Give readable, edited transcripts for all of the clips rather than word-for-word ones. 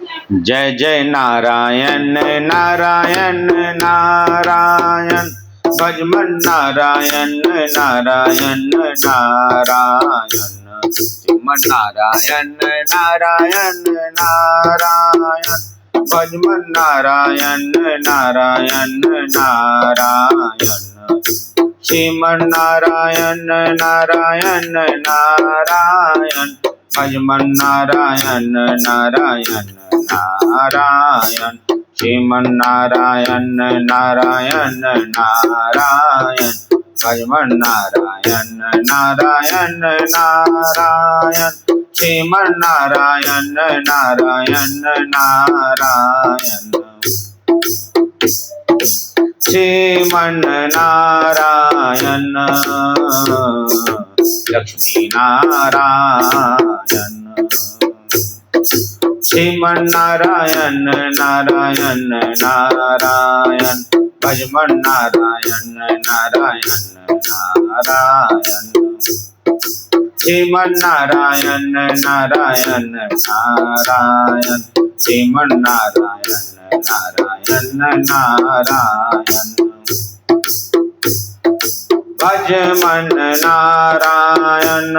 जय जय नारायण नारायण नारायण, भजमन नारायण नारायण नारायण, श्रीमन नारायण नारायण नारायण, भजमन नारायण नारायण नारायण, श्रीमन नारायण नारायण नारायण, भजमन नारायण नारायण नारायण, श्रीमन नारायण नारायण नारायण, भजमन नारायण नारायण नारायण, श्रीमन नारायण नारायण नारायण, श्रीमन नारायण लक्ष्मी नारायण, श्रीमन नारायण नारायण नारायण, भजमन नारायण नारायण नारायण, श्रीमन नारायण नारायण नारायण, श्रीमन नारायण नारायण नारायण, भजमन नारायण,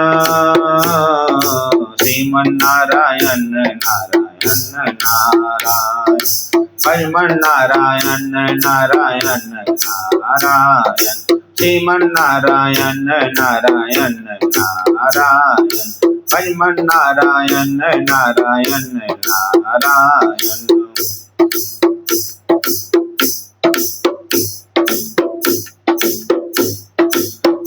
श्रीमन नारायण नारायण नारायण, भजमन नारायण नारायण नारायण, श्रीमन नारायण नारायण नारायण, भजमन नारायण नारायण नारायण,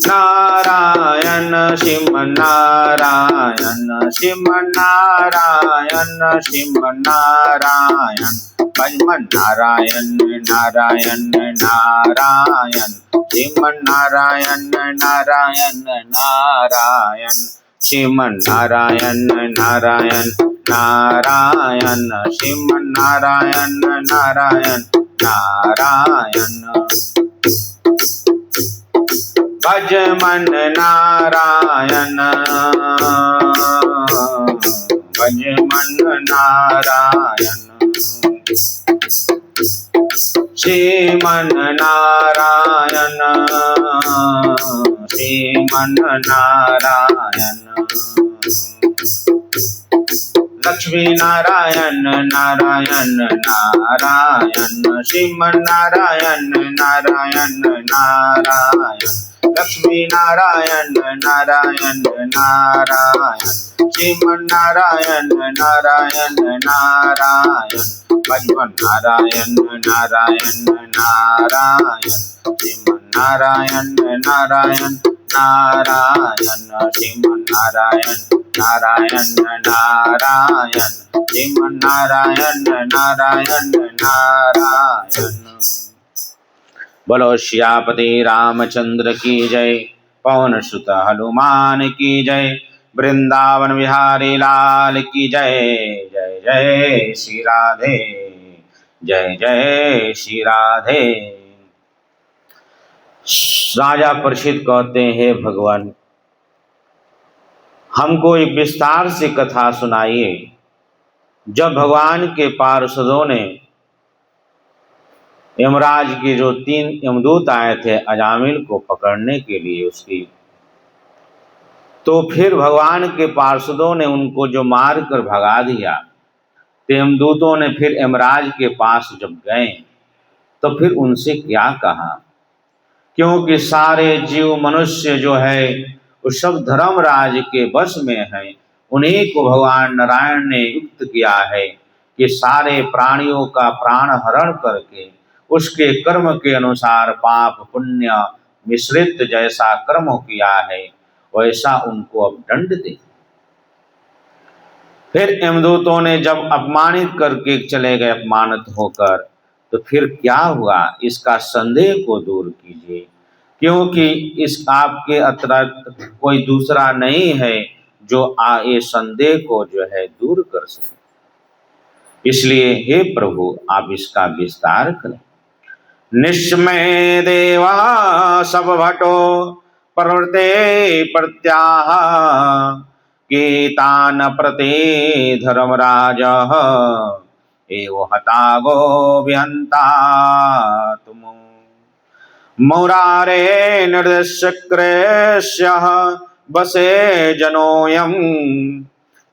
नारायण श्रीमन नारायण, श्रीमन नारायण श्रीमन नारायण, भजमन नारायण नारायण नारायण, श्रीमन नारायण नारायण नारायण, श्रीमन नारायण नारायण नारायण, श्रीमन नारायण नारायण नारायण, भजमन नारायण, भजमन नारायण, श्रीमन नारायण, श्रीमन नारायण, लक्ष्मी नारायण नारायण नारायण, श्रीमन नारायण नारायण नारायण, लक्ष्मी नारायण नारायण नारायण, श्रीमन नारायण नारायण नारायण, भजमन नारायण नारायण नारायण, श्रीमन नारायण नारायण नारायण, श्रीमन नारायण नारायण नारायण, श्रीमन नारायण नारायण नारायण। बोलो श्यापति रामचंद्र की जय, पवन सुत हनुमान की जय, वृंदावन बिहारी लाल की जय। जय जय श्री राधे, जय जय श्री राधे। राजा परीक्षित कहते हैं, भगवान हमको एक विस्तार से कथा सुनाइए। जब भगवान के पार्षदों ने यमराज के जो 3 यमदूत आए थे अजामिल को पकड़ने के लिए उसकी, तो फिर भगवान के पार्षदों ने उनको जो मार कर भगा दिया, तो यमदूतों ने फिर यमराज के पास जब गए तो फिर उनसे क्या कहा, क्योंकि सारे जीव मनुष्य जो है वो सब धर्मराज के वश में हैं। उन्हीं को भगवान नारायण ने युक्त किया है कि सारे प्राणियों का प्राण हरण करके उसके कर्म के अनुसार पाप पुण्य मिश्रित जैसा कर्म किया है वैसा उनको अब दंड दे। फिर यमदूतों ने जब अपमानित करके चले गए, अपमानित होकर, तो फिर क्या हुआ इसका संदेह को दूर कीजिए, क्योंकि इस आपके अतिरिक्त कोई दूसरा नहीं है जो ये संदेह को जो है दूर कर सके। इसलिए हे प्रभु आप इसका विस्तार करें। निश्चय देवा सब भटो प्रवृते प्रत्याह, गीतान प्रते धर्मराज एव हता गो विहंता तुम मुरारे निर्देशक्रेश्यः बसे जनोऽयं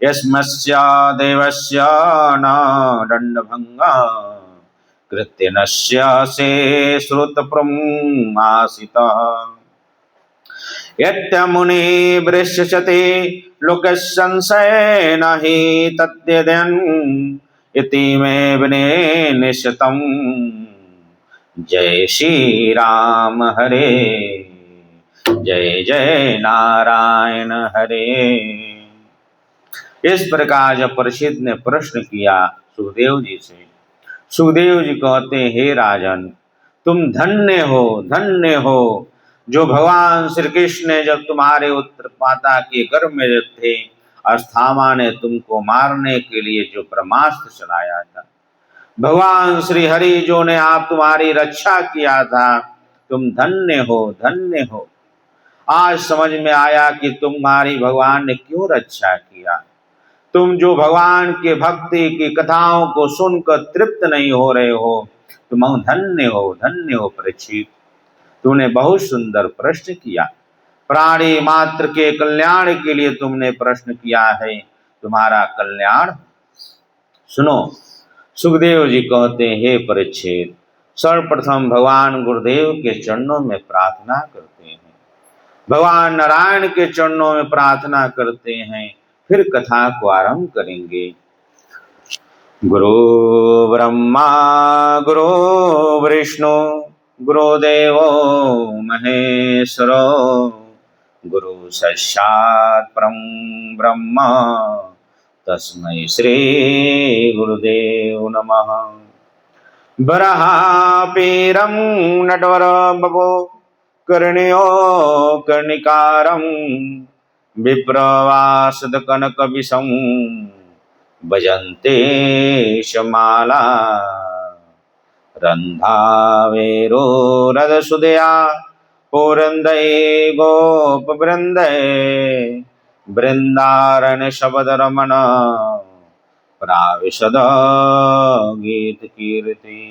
यस्मस्य देवस्य न दण्डभङ्गा कृत्यनस्य से श्रुतप्रम् आसितः यत्यमुनि वृश्यते लोकसंशयेन हि तद्यदन् इति मे विने निशतम् जय श्री राम हरे जय जय नारायण हरे। इस प्रकार जब परीक्षित ने प्रश्न किया सुखदेव जी से, सुखदेव जी कहते हैं, हे राजन, तुम धन्य हो जो भगवान श्री कृष्ण ने जब तुम्हारे उत्तरपाता के गर्भ में थे, अस्थामा ने तुमको मारने के लिए जो ब्रह्मास्त्र चलाया था, भगवान श्री हरि जो ने आप तुम्हारी रक्षा किया था, तुम धन्य हो। आज समझ में आया कि तुम्हारी भगवान ने क्यों रक्षा किया। तुम जो भगवान के भक्ति की कथाओं को सुनकर तृप्त नहीं हो रहे हो, तुम धन्य हो परीक्षित। तूने बहुत सुंदर प्रश्न किया, प्राणी मात्र के कल्याण के लिए तुमने प्रश्न किया है, तुम्हारा कल्याण सुनो। सुखदेव जी कहते हैं, हे परीक्षित, सर्वप्रथम भगवान गुरुदेव के चरणों में प्रार्थना करते हैं, भगवान नारायण के चरणों में प्रार्थना करते हैं, फिर कथा को आरंभ करेंगे। गुरु ब्रह्मा गुरु विष्णु गुरुदेवो महेश्वरो गुरु साक्षात् परं ब्रह्म तस्मै श्री गुरुदेव नमः। वराहपीरं नटवर बभो कर्णयो कर्णिकारं विप्रवासद कनकविशं भजन्ते शमाला रंधावेरो रदसुदया पुरंदय गोपवृंदय वृंदारण्य शबद रमण प्राविशद गीत कीर्ति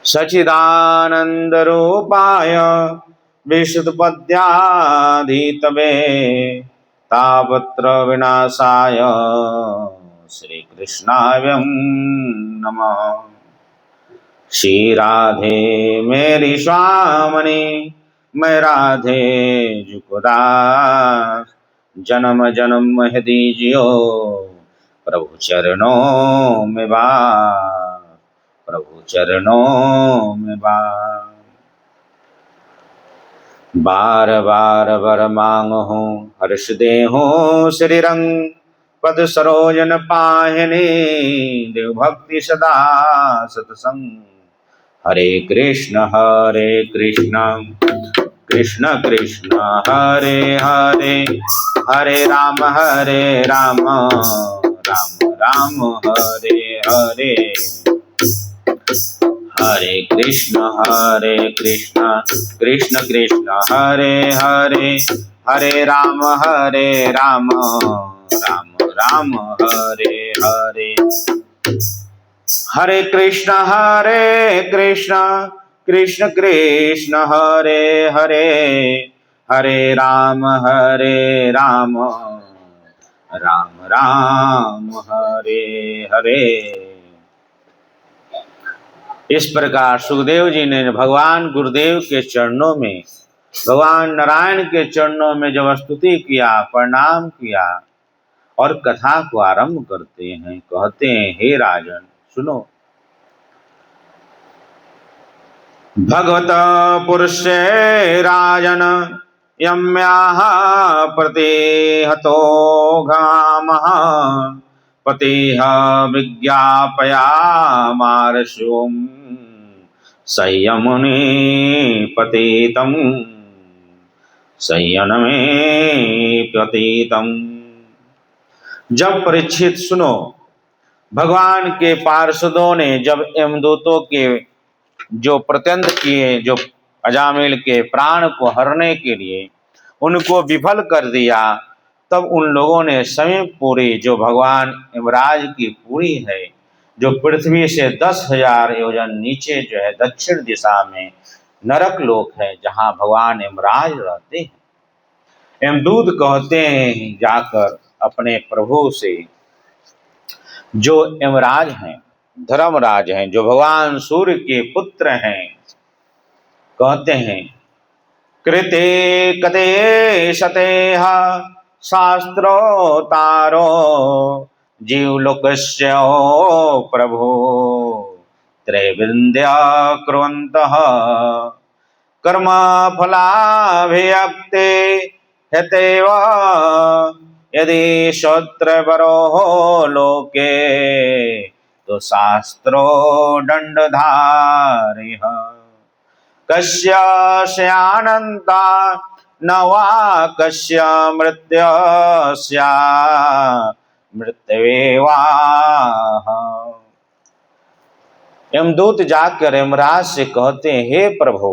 सचिदानंद रूपाय विशुद्धपद्याधीतवे तापत्र विनाशाय श्री कृष्णाय नमः। श्री राधे मेरी स्वामनी मैं राधे जुकुदास जन्म जन्म है दीजियो प्रभु चरणों में बास प्रभु चरणों में बास। बार बार वर मांग हूँ हर्ष दे हूँ श्री रंग पद सरोजन पाहने देव भक्ति सदा सतसंग। हरे कृष्ण कृष्ण कृष्ण हरे हरे हरे राम राम राम हरे हरे। हरे कृष्ण कृष्ण कृष्ण हरे हरे हरे राम राम राम हरे हरे। हरे कृष्ण कृष्ण कृष्ण हरे हरे हरे राम राम राम हरे हरे। इस प्रकार सुखदेव जी ने भगवान गुरुदेव के चरणों में, भगवान नारायण के चरणों में जब स्तुति किया, प्रणाम किया और कथा को आरंभ करते हैं। कहते हैं, हे राजन सुनो, भगवत पुरुषे राजन यम्याः प्रतिहतो घामः पतिः विज्ञापयामार्षों संयमुनि पतितं संयनमे पतितं। जब परीक्षित सुनो, भगवान के पार्षदों ने जब यमदूतों के जो प्रत्यंत किए, जो अजामिल के प्राण को हरने के लिए उनको विफल कर दिया, तब उन लोगों ने स्वयं पूरी जो भगवान यमराज की पूरी है जो पृथ्वी से 10,000 योजन नीचे जो है दक्षिण दिशा में नरक लोक है, जहाँ भगवान यमराज रहते हैं। यमदूत कहते हैं जाकर अपने प्रभु से, जो यमराज हैं, धर्मराज हैं, जो भगवान सूर्य के पुत्र हैं, कहते हैं कृते कते सतेह शास्त्रोतारो जीवलोकस्य प्रभु त्रैविन्द्या कुर्वन्तः कर्म फलाभियक्ते हेतेव यदि श्रोत्रवरो लोके तो शास्त्रो दंडधारिः कस्य स्यानन्ता न वा कस्य मृत्युस्या मृत्युवाह। यमदूत जाकर यमराज से कहते हैं, हे प्रभु,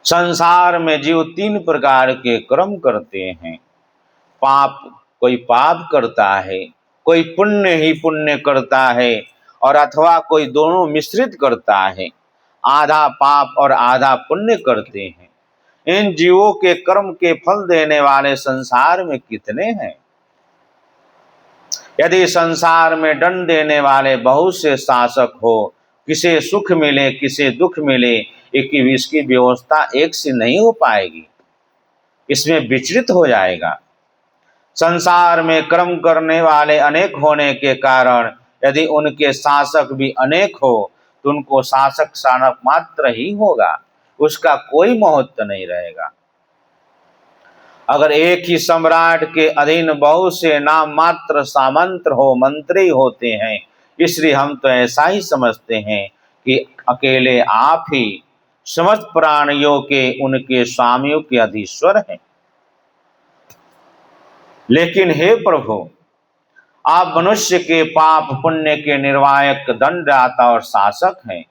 संसार में जीव 3 प्रकार के कर्म करते हैं। पाप, कोई पाप करता है, कोई पुण्य ही पुण्य करता है, और अथवा कोई दोनों मिश्रित करता है, आधा पाप और आधा पुण्य करते हैं। इन जीवों के कर्म के फल देने वाले संसार में कितने हैं? यदि संसार में दंड देने वाले बहुत से शासक हो, किसे सुख मिले किसे दुख मिले, इसकी व्यवस्था एक से नहीं हो पाएगी, इसमें विचलित हो जाएगा। संसार में कर्म करने वाले अनेक होने के कारण यदि उनके शासक भी अनेक हो तो उनको शासक शानक मात्र ही होगा, उसका कोई महत्व नहीं रहेगा। अगर एक ही सम्राट के अधीन बहुत से नाम मात्र सामंत हो, मंत्री होते हैं, इसलिए हम तो ऐसा ही समझते हैं कि अकेले आप ही समस्त प्राणियों के उनके स्वामियों के अधीश्वर हैं। लेकिन हे प्रभु, आप मनुष्य के पाप पुण्य के निर्वाहक, दंडदाता और शासक हैं।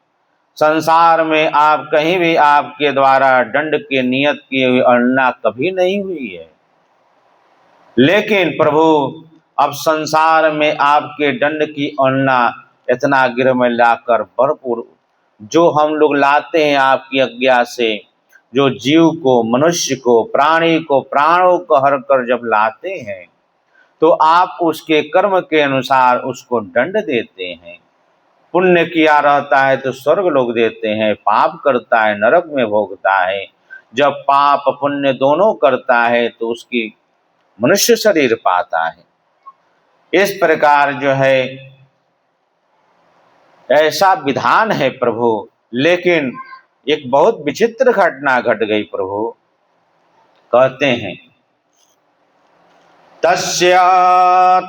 संसार में आप कहीं भी आपके द्वारा दंड के नियत की हुई गणना कभी नहीं हुई है। लेकिन प्रभु, अब संसार में आपके दंड की गणना इतना गिर में लाकर भरपूर जो हम लोग लाते हैं आपकी आज्ञा से, जो जीव को, मनुष्य को, प्राणी को, प्राणों को हर कर जब लाते हैं तो आप उसके कर्म के अनुसार उसको दंड देते हैं। पुण्य किया रहता है तो स्वर्ग लोग देते हैं, पाप करता है नरक में भोगता है। जब पाप पुण्य दोनों करता है तो उसकी मनुष्य शरीर पाता है। इस प्रकार जो है ऐसा विधान है प्रभु। लेकिन एक बहुत विचित्र घटना घट गई प्रभु। कहते हैं तस्य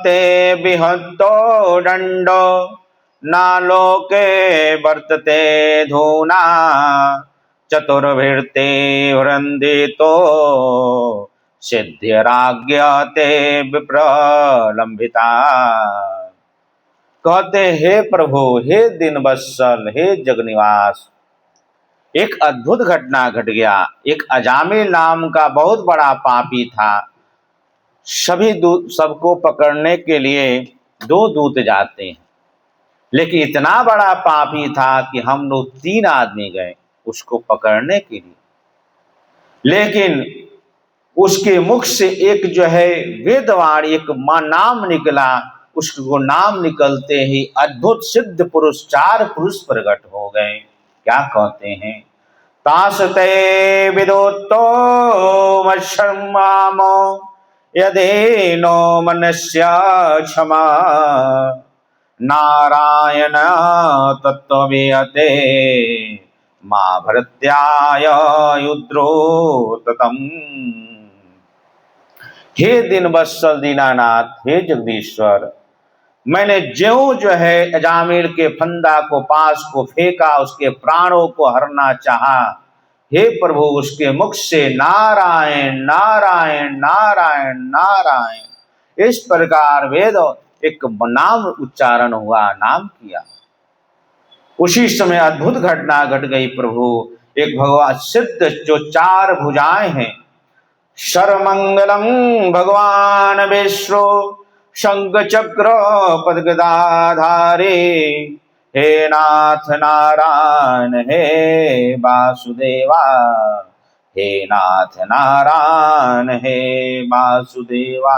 ते विहतो दंडो नालोके वर्तते धूना चतुर्भिर्ते वृंदितो सिद्धिराज्ञते विप्रलंबिता। कहते हे प्रभु, हे दीनवत्सल, हे जगनिवास, एक अद्भुत घटना घट गया। एक अजामिल नाम का बहुत बड़ा पापी था। सबको पकड़ने के लिए 2 दूत जाते हैं, लेकिन इतना बड़ा पापी था कि हम लोग 3 आदमी गए उसको पकड़ने के लिए। लेकिन उसके मुख से एक जो है वेदवाणी, एक नाम निकला। उसको नाम निकलते ही अद्भुत सिद्ध पुरुष 4 पुरुष प्रकट हो गए। क्या कहते हैं? तासते विदोत्तो मशर्मामो यदेनो मनस्य क्षमा नारायण तत्त्ववियते मां भृत्याय युद्रोततम। हे दीनवत्सल दीनानाथ, हे जगदीश्वर, मैंने ज्यों जो है अजामिल के फंदा को पास को फेंका, उसके प्राणों को हरना चाहा, हे प्रभु, उसके मुख से नारायण नारायण नारायण नारायण इस प्रकार वेद एक नाम उच्चारण हुआ, नाम किया। उसी समय अद्भुत घटना घट गई प्रभु। एक भगवान सिद्ध जो 4 भुजाएं हैं, सर्वमंगलम भगवान विष्णु शंख चक्र पदगदाधारे, हे नाथ नारायण हे वासुदेवा, हे नाथ नारायण हे वासुदेवा।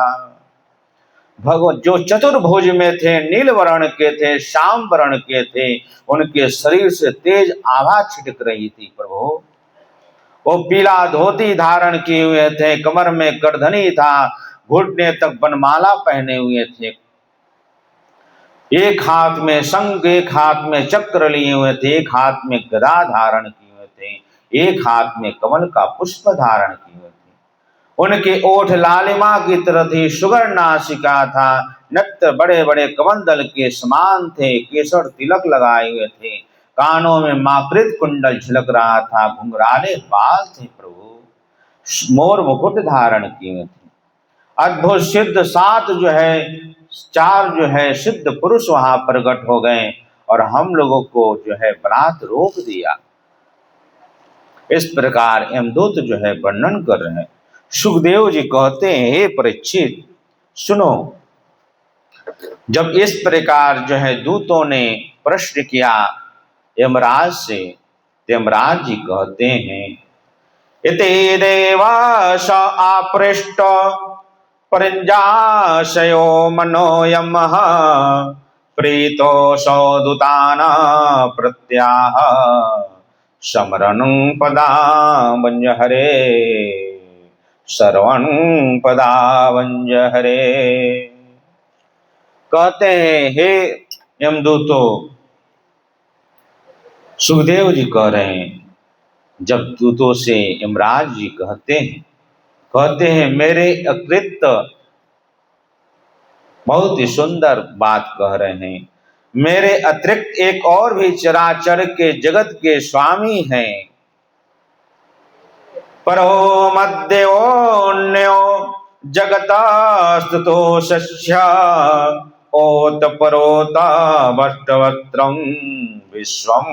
भगवत जो चतुर्भुज में थे, नील वर्ण के थे, श्याम वर्ण के थे, उनके शरीर से तेज आभा छिटक रही थी प्रभु। वो पीला धोती धारण किए हुए थे, कमर में करधनी था, घुटने तक बनमाला पहने हुए थे, एक हाथ में शंख, एक हाथ में चक्र लिए हुए थे, एक हाथ में गदा धारण किए हुए थे, एक हाथ में कमल का पुष्प धारण किए हुए थे। उनके ओठ लालिमा की तरह थी, सुगर नासिका था, नेत्र बड़े बड़े कमंडल के समान थे, केसर तिलक लगाए हुए थे, कानों में माकृत कुंडल झलक रहा था, घुंघराले बाल थे प्रभु, मोर मुकुट धारण किए हुए थे। अद्भुत सिद्ध सात जो है, चार जो है सिद्ध पुरुष वहां प्रकट हो गए और हम लोगों को जो है बलात् रोक दिया। इस प्रकार यमदूत जो है वर्णन कर रहे हैं। सुखदेव जी कहते हैं, हे परीक्षित सुनो, जब इस प्रकार जो है दूतों ने प्रश्न किया यमराज से, यमराज जी कहते हैं, इति देवास आपृष्ट परिंजाशयो मनोयमः, प्रीतो सौदूतान प्रत्याह, समरणं पदावंज हरे, सर्वं पदावंज हरे। कहते हैं, हे यमदूतो, सुखदेव जी कह रहे हैं, जब दूतों से यमराज जी कहते हैं मेरे अकृत, बहुत ही सुंदर बात कह रहे हैं, मेरे अतिरिक्त एक और भी चराचर के जगत के स्वामी हैं। परो मध्योन्यो जगत स्तुतो सस्य, ओत परोत वस्त्रवस्त्रं विश्वं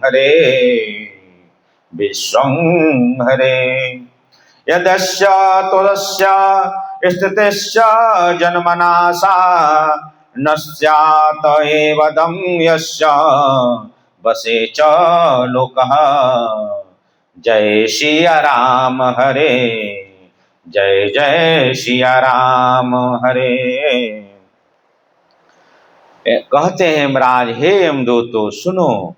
हरे, विश्वं हरे। यदस्य तुदस्य स्थितिश्च जन्मनाशा, न स्यात् एवदं यस्य वसे च लोकः। जय सिया राम हरे, जय जय सिया राम हरे। कहते हैं यमराज, हे यमदूतो सुनो,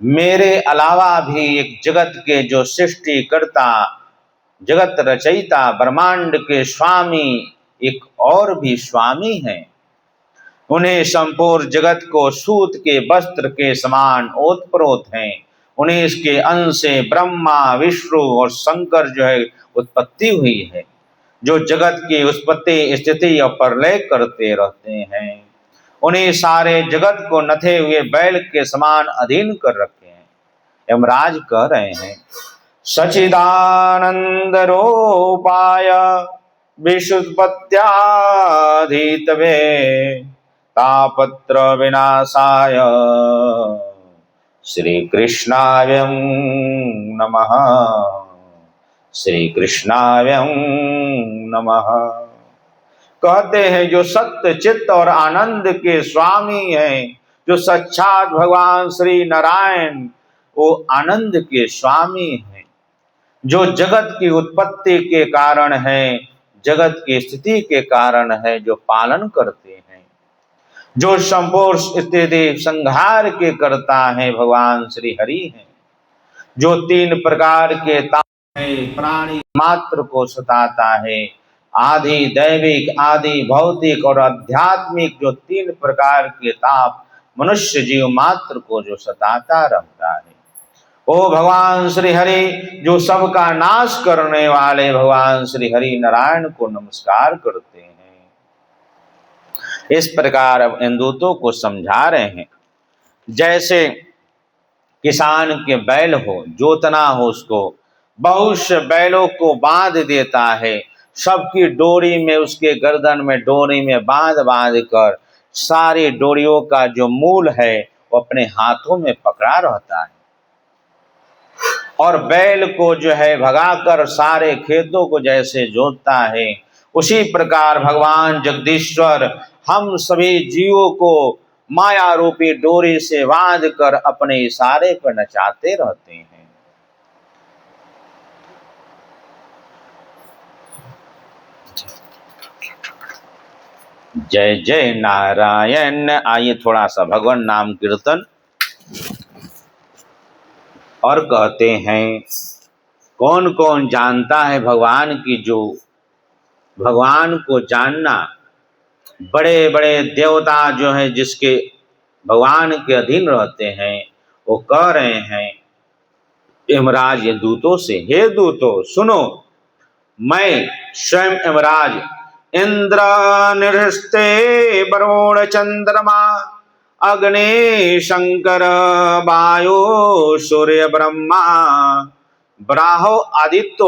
मेरे अलावा भी एक जगत के जो सृष्टिकर्ता, जगत रचयिता, ब्रह्मांड के स्वामी एक और भी स्वामी हैं। उन्हें संपूर्ण जगत को सूत के वस्त्र के समान ओतप्रोत हैं। उन्हें इसके अंश से ब्रह्मा, विष्णु और शंकर जो है उत्पत्ति हुई है, जो जगत की उत्पत्ति, स्थिति और प्रलय करते रहते हैं। उन्हें सारे जगत को नथे हुए बैल के समान अधीन कर रखे हैं। यमराज कह रहे हैं, सचिदानंद रूपाय विशुद्धपत्याधीतवे, तापत्र विनाशाय श्री कृष्णाय नमः, श्री कृष्णाय नमः। कहते हैं, जो सत्य चित्त और आनंद के स्वामी हैं, जो साक्षात भगवान श्री नारायण वो आनंद के स्वामी हैं, जो जगत की उत्पत्ति के कारण है, जगत की स्थिति के कारण है, जो पालन करते हैं, जो संपूर्ण स्थिति संहार के करता है, भगवान श्री हरि हैं। जो तीन प्रकार के ताप है, प्राणी मात्र को सताता है, आदि दैविक, आदि भौतिक और आध्यात्मिक, जो तीन प्रकार के ताप मनुष्य जीव मात्र को जो सताता रहता है, ओ भगवान श्री हरि जो सबका नाश करने वाले भगवान श्री हरि नारायण को नमस्कार करते हैं। इस प्रकार अब यमदूतों को समझा रहे हैं, जैसे किसान के बैल हो, जोतना हो, उसको बहुत से बैलों को बांध देता है, सबकी डोरी में, उसके गर्दन में डोरी में बांध कर सारी डोरियों का जो मूल है वो अपने हाथों में पकड़ा रहता है, और बैल को जो है भगाकर सारे खेतों को जैसे जोतता है, उसी प्रकार भगवान जगदीश्वर हम सभी जीवों को माया रूपी डोरी से बांध कर अपने इशारे पर नचाते रहते हैं। जय जय नारायण। आइए थोड़ा सा भगवान नाम कीर्तन। और कहते हैं कौन कौन जानता है भगवान की, जो भगवान को जानना, बड़े बड़े देवता जो है जिसके भगवान के अधीन रहते हैं, वो कह रहे हैं यमराज ये दूतों से, हे दूतों सुनो, मैं स्वयं यमराज इंद्र निहृस्ते वरुण चंद्रमा अग्नि शंकर वायु सूर्य ब्रह्मा ब्राहो आदित्य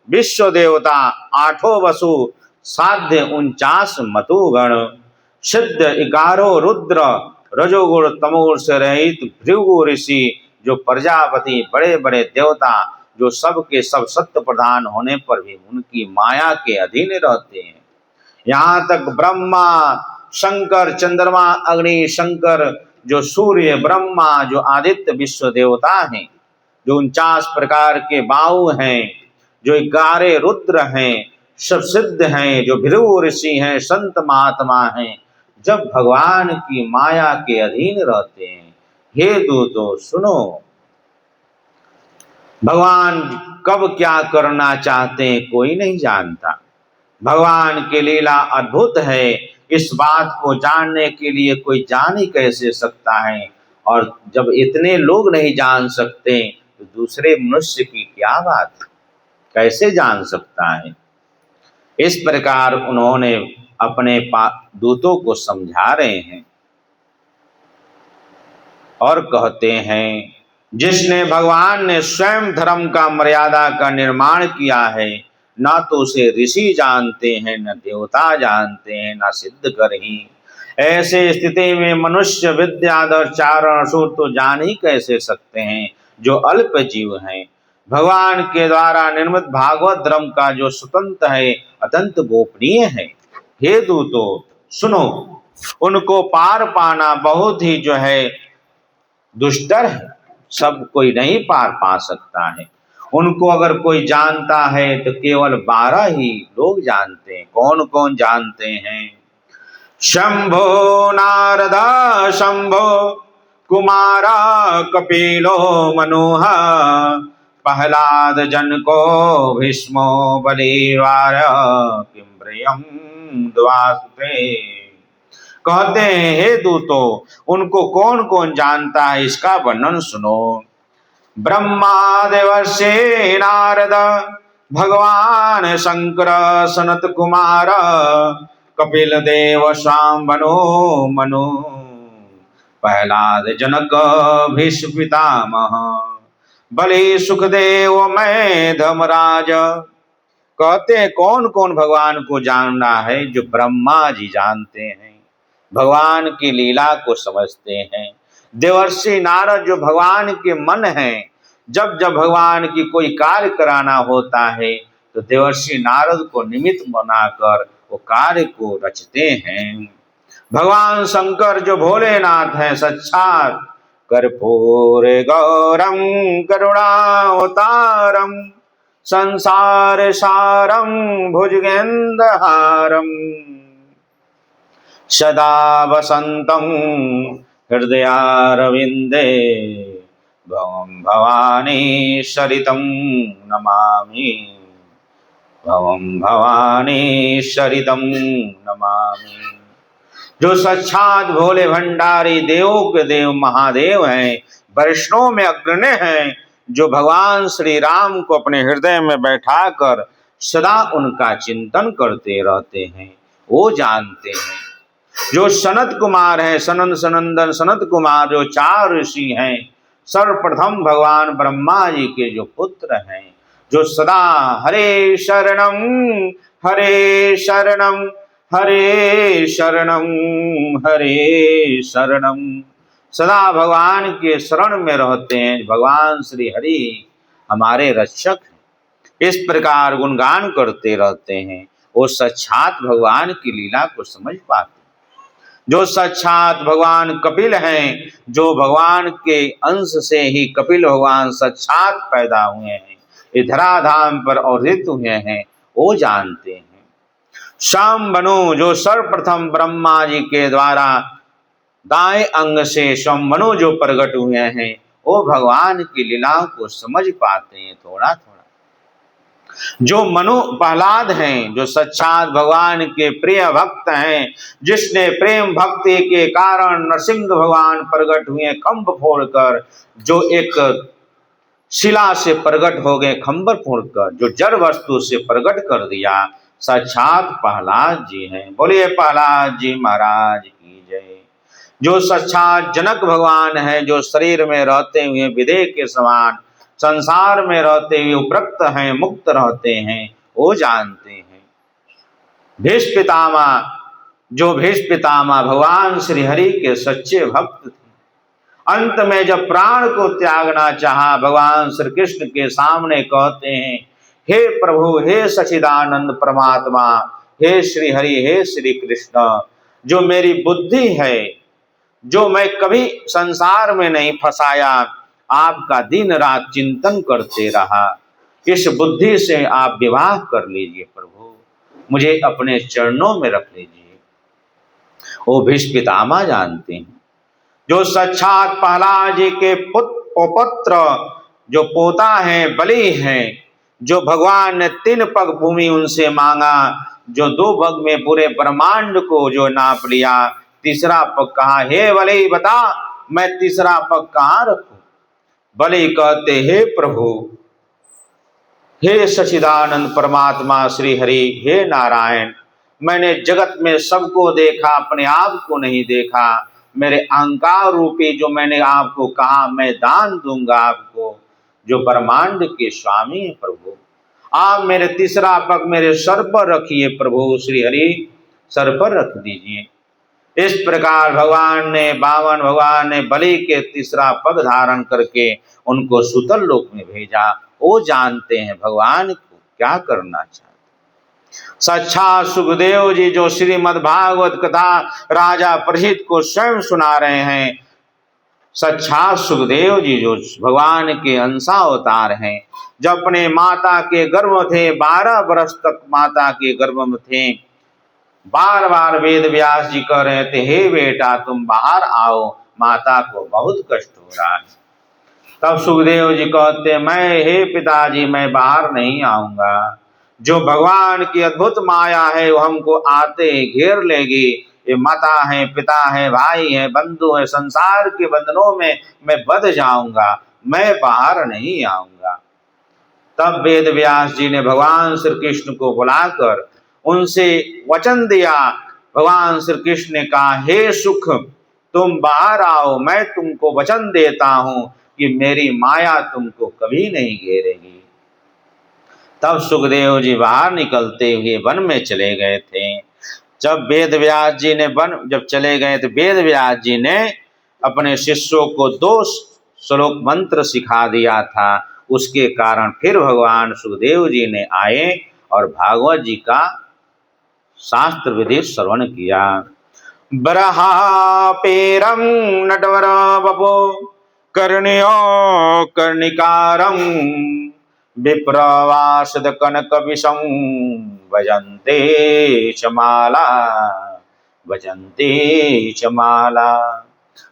विश्व देवता आठों वसु साध्य 49 मतुगण सिद्ध 11 रुद्र रजोगुण तमोगुण से रहित भृगु ऋषि जो प्रजापति बड़े बड़े देवता जो सब के सब सत्य प्रधान होने पर भी उनकी माया के अधीन रहते हैं। यहाँ तक ब्रह्मा शंकर चंद्रमा अग्नि शंकर जो सूर्य ब्रह्मा जो आदित्य विश्व देवता हैं, जो 49 प्रकार के बाहु हैं, जो 11 रुद्र हैं, सब सिद्ध हैं, जो भृगु ऋषि हैं, संत महात्मा हैं, जब भगवान की माया के अधीन रहते हैं, हे दूतों सुनो, भगवान कब क्या करना चाहते हैं कोई नहीं जानता। भगवान की लीला अद्भुत है, इस बात को जानने के लिए कोई जान ही कैसे सकता है, और जब इतने लोग नहीं जान सकते तो दूसरे मनुष्य की क्या बात, कैसे जान सकता है। इस प्रकार उन्होंने अपने दूतों को समझा रहे हैं और कहते हैं जिसने भगवान ने स्वयं धर्म का मर्यादा का निर्माण किया है, ना तो उसे ऋषि जानते हैं, न देवता जानते हैं, न सिद्धकर ही। ऐसे स्थिति में मनुष्य विद्याधर चारण असुर तो जान ही कैसे सकते हैं, जो अल्प जीव हैं। भगवान के द्वारा निर्मित भागवत धर्म का जो स्वतंत्र है, अत्यंत गोपनीय है। हे दूतों सुनो, उनको पार पाना बहुत ही जो है दुष्टर है, सब कोई नहीं पार पा सकता है। उनको अगर कोई जानता है तो केवल 12 ही लोग जानते हैं। कौन कौन जानते हैं? शंभो नारद शंभो कुमारा कपिलो मनोह प्रहलाद जनको भीष्मो बलिवार किम्ब्रियम द्वासुते। कहते हैं हे दूतों, उनको कौन कौन जानता है इसका वर्णन सुनो। ब्रह्मा देवर्षि नारद भगवान शंकर सनत कुमार कपिल देव शांबनो मनु प्रहलाद जनक भीष्म पितामह बलि सुखदेव मैं धर्मराज। कहते हैं कौन कौन भगवान को जानना है? जो ब्रह्मा जी जानते हैं, भगवान की लीला को समझते हैं। देवर्षि नारद जो भगवान के मन हैं, जब जब भगवान की कोई कार्य कराना होता है तो देवर्षि नारद को निमित्त बनाकर वो कार्य को रचते हैं। भगवान शंकर जो भोलेनाथ हैं, साक्षात कर्पूर गौरम करुणावतारम संसार सारम भुजगेन्द्रहारम सदा वसंतं हृदयारविंदे भवं भवानी सरितं नमामि भवं भवानी सरितं नमामि। जो साक्षात भोले भंडारी देवों के देव महादेव हैं, वैष्णव में अग्रणी हैं, जो भगवान श्री राम को अपने हृदय में बैठाकर सदा उनका चिंतन करते रहते हैं, वो जानते हैं। जो सनत कुमार हैं, सनन सनंदन सनत कुमार जो 4 ऋषि हैं, सर्वप्रथम भगवान ब्रह्मा जी के जो पुत्र हैं, जो सदा हरे शरणम हरे शरणम हरे शरणम हरे शरणम सदा भगवान के शरण में रहते हैं। भगवान श्री हरि हमारे रक्षक हैं, इस प्रकार गुणगान करते रहते हैं। वो साक्षात भगवान की लीला को समझ पाते। जो साक्षात भगवान कपिल हैं, जो भगवान के अंश से ही कपिल भगवान साक्षात पैदा हुए हैं, ये धराधाम पर अवतरित हुए हैं, वो जानते हैं। शंभनु जो सर्वप्रथम ब्रह्मा जी के द्वारा दाएं अंग से शंभनु जो प्रकट हुए हैं, वो भगवान की लीलाओं को समझ पाते हैं थोड़ा थोड़ा। जो मनु प्रहलाद हैं, जो साक्षात भगवान के प्रिय भक्त हैं, जिसने प्रेम भक्ति के कारण नरसिंह भगवान प्रकट हुए खंभ फोड़कर, जो एक शिला से प्रकट हो गए खंबर फोड़कर, जो जड़ वस्तु से प्रकट कर दिया, साक्षात प्रहलाद जी हैं। बोलिए प्रहलाद जी महाराज की जय। जो साक्षात जनक भगवान हैं, जो शरीर में रहते हुए विदेह के समान संसार में रहते हुए उपरक्त हैं, मुक्त रहते हैं, वो जानते हैं। भीष्म पितामह, जो भीष्म पितामह भगवान श्री हरि के सच्चे भक्त थे, अंत में जब प्राण को त्यागना चाहा, भगवान श्री कृष्ण के सामने कहते हैं, हे प्रभु, हे सच्चिदानंद परमात्मा, हे श्री हरि, हे श्री कृष्ण, जो मेरी बुद्धि है, जो मैं कभी संसार में नहीं फंसाया, आपका दिन रात चिंतन करते रहा, इस बुद्धि से आप विवाह कर लीजिए प्रभु, मुझे अपने चरणों में रख लीजिए। वो भीष्म पितामह जानते हैं। जो साक्षात प्रहलाद जी के पुत्र, जो पोता हैं, बलि हैं, जो भगवान ने 3 पग भूमि उनसे मांगा, जो 2 पग में पूरे ब्रह्मांड को जो नाप लिया, तीसरा पग कहा, हे बलि बता मैं तीसरा पग कहाँ रखूं। बलि कहते, हे प्रभु, हे सच्चिदानंद परमात्मा श्री हरि, हे नारायण, मैंने जगत में सबको देखा, अपने आप को नहीं देखा। मेरे अहंकार रूपी जो मैंने आपको कहा, मैं दान दूंगा आपको, जो ब्रह्मांड के स्वामी है प्रभु, आप मेरे तीसरा पग मेरे सर पर रखिए प्रभु श्री हरि, सर पर रख दीजिए। इस प्रकार भगवान ने बलि के तीसरा पग धारण करके उनको सुतल लोक में भेजा। वो जानते हैं भगवान को क्या करना चाहते। साक्षात सुखदेव जी, जो श्रीमद् भागवत कथा राजा परीक्षित को स्वयं सुना रहे हैं, साक्षात सुखदेव जी जो भगवान के अंशावतार हैं, जब अपने माता के गर्भ में थे, 12 वर्ष तक माता के गर्भ में थे, बार बार वेद व्यास जी कह रहे थे, हे बेटा तुम बाहर आओ, माता को बहुत कष्ट हो रहा है। तब सुखदेव जी कहते, मैं, हे पिताजी, मैं बाहर नहीं आऊंगा, जो भगवान की अद्भुत माया है वो हमको आते घेर लेगी। ये माता है, पिता है, भाई है, बंधु है, संसार के बंधनों में मैं बंध जाऊंगा, मैं बाहर नहीं आऊंगा। तब वेद व्यास जी ने भगवान श्री कृष्ण को बुलाकर उनसे वचन दिया। भगवान श्री कृष्ण ने कहा, हे सुख, तुम बाहर आओ, मैं तुमको वचन देता हूं कि मेरी माया तुमको कभी नहीं घेरेगी। तब सुखदेव जी बाहर निकलते हुए वन में चले गए थे। जब वेद व्यास जी ने जब चले गए तो वेद व्यास जी ने अपने शिष्यों को 2 श्लोक मंत्र सिखा दिया था। उसके कारण फिर भगवान सुखदेव जी ने आए और भागवत जी का शास्त्र विधि श्रवण किया। बरहापेरं नटवर बपो कर्ण्यो कर्णिकारं विप्रवासद कनक विषं भजन्ते च माला।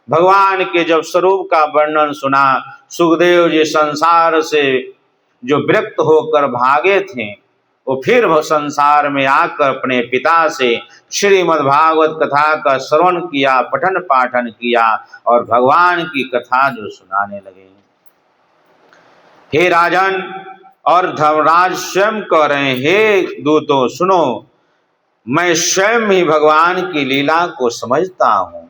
भगवान के जब स्वरूप का वर्णन सुना, सुखदेव जी संसार से जो विरक्त होकर भागे थे, वो फिर संसार में आकर अपने पिता से श्रीमद् भागवत कथा का श्रवण किया, पठन पाठन किया और भगवान की कथा जो सुनाने लगे। हे राजन, और धर्मराज स्वयं कह रहे हैं, हे दूतों सुनो, मैं स्वयं ही भगवान की लीला को समझता हूं।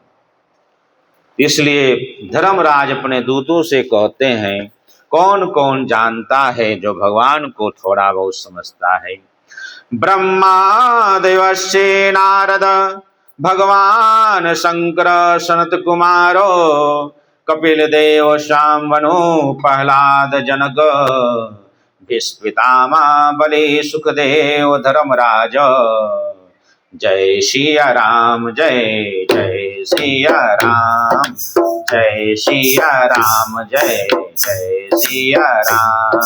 इसलिए धर्मराज अपने दूतों से कहते हैं, कौन कौन जानता है जो भगवान को थोड़ा बहुत समझता है। ब्रह्मा देवस्य नारद भगवान शंकर सनत कुमारो कपिल देव शाम्बनु प्रहलाद जनक भीष्मपितामह बलि सुखदेव धर्मराज। जय सिया राम जय जय सिया राम, जय सिया राम जय जय सिया राम।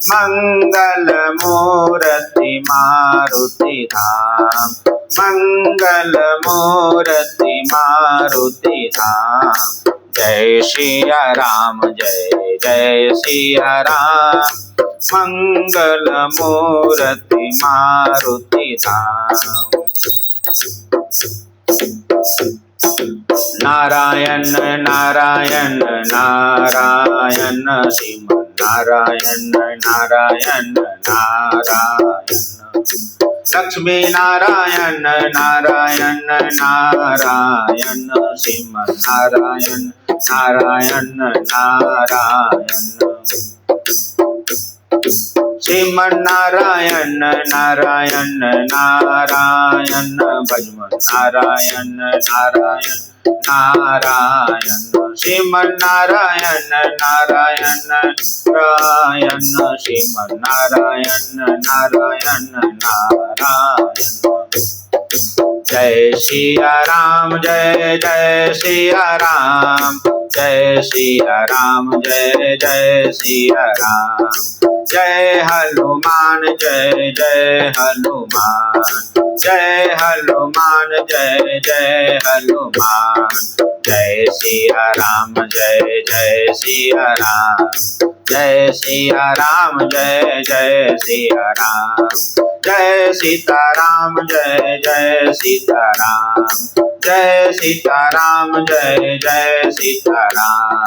मंगल मूर्ति मारुति धाम, मंगल मूर्ति मारुति धाम। जय सिया राम जय जय सिया राम, मंगल मूर्ति मारुति धाम। नारायण नारायण नारायण श्रीमन नारायण नारायण नारायण। लक्ष्मी नारायण नारायण नारायण श्रीमन नारायण नारायण नारायण। श्रीमन नारायण नारायण नारायण भजमन नारायण नारायण नारायण। श्रीमन नारायण नारायण नारायण श्रीमन नारायण नारायण नारायण। जय सिया राम जय जय सिया राम, जय सिया राम जय जय सिया राम। जय हनुमान जय जय हनुमान, जय हनुमान जय जय हनुमान। जय सिया राम जय जय सिया राम, जय सिया राम जय जय सिया राम। जय सीताराम जय जय सीताराम, जय सीताराम जय जय सीताराम।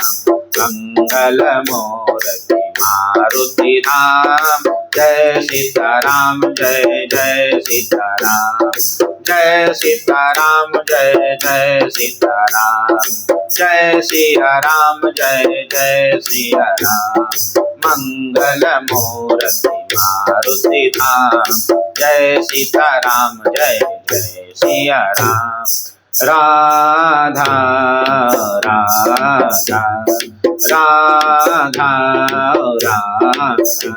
मंगल मूर्ति मारुति धाम, जय सीताराम जय जय सीताराम। जय सीताराम जय जय सीताराम, जय सिया राम जय जय सिया राम। मंगल मूर्ति मारुति धाम, जय सीताराम जय जय सिया राम। राधा राधा राधा राधा।